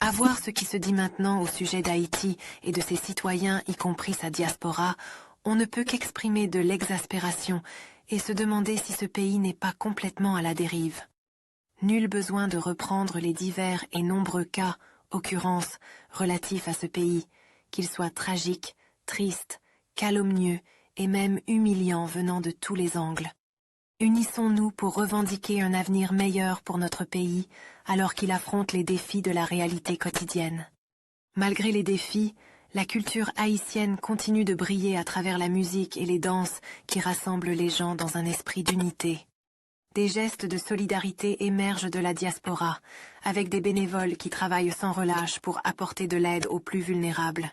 À voir ce qui se dit maintenant au sujet d'Haïti et de ses citoyens, y compris sa diaspora, on ne peut qu'exprimer de l'exaspération et se demander si ce pays n'est pas complètement à la dérive. Nul besoin de reprendre les divers et nombreux cas, occurrences, relatifs à ce pays, qu'ils soient tragiques, tristes, calomnieux et même humiliants venant de tous les angles. Unissons-nous pour revendiquer un avenir meilleur pour notre pays, alors qu'il affronte les défis de la réalité quotidienne. Malgré les défis, la culture haïtienne continue de briller à travers la musique et les danses qui rassemblent les gens dans un esprit d'unité. Des gestes de solidarité émergent de la diaspora, avec des bénévoles qui travaillent sans relâche pour apporter de l'aide aux plus vulnérables.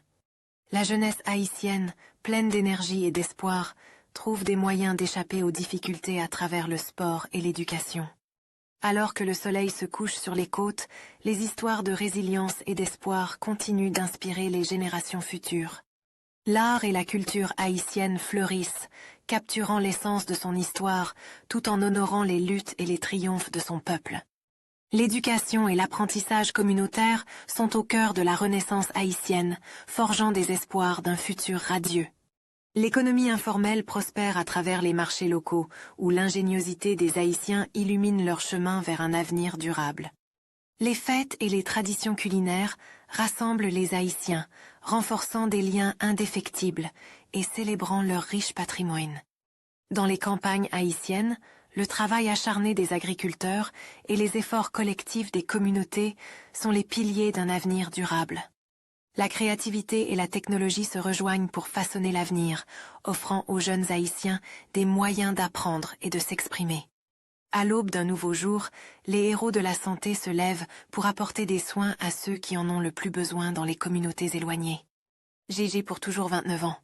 La jeunesse haïtienne, pleine d'énergie et d'espoir, trouve des moyens d'échapper aux difficultés à travers le sport et l'éducation. Alors que le soleil se couche sur les côtes, les histoires de résilience et d'espoir continuent d'inspirer les générations futures. L'art et la culture haïtienne fleurissent, capturant l'essence de son histoire, tout en honorant les luttes et les triomphes de son peuple. L'éducation et l'apprentissage communautaire sont au cœur de la renaissance haïtienne, forgeant des espoirs d'un futur radieux. L'économie informelle prospère à travers les marchés locaux, où l'ingéniosité des Haïtiens illumine leur chemin vers un avenir durable. Les fêtes et les traditions culinaires rassemblent les Haïtiens, renforçant des liens indéfectibles et célébrant leur riche patrimoine. Dans les campagnes haïtiennes, le travail acharné des agriculteurs et les efforts collectifs des communautés sont les piliers d'un avenir durable. La créativité et la technologie se rejoignent pour façonner l'avenir, offrant aux jeunes Haïtiens des moyens d'apprendre et de s'exprimer. À l'aube d'un nouveau jour, les héros de la santé se lèvent pour apporter des soins à ceux qui en ont le plus besoin dans les communautés éloignées. Gégé pour toujours 29 ans.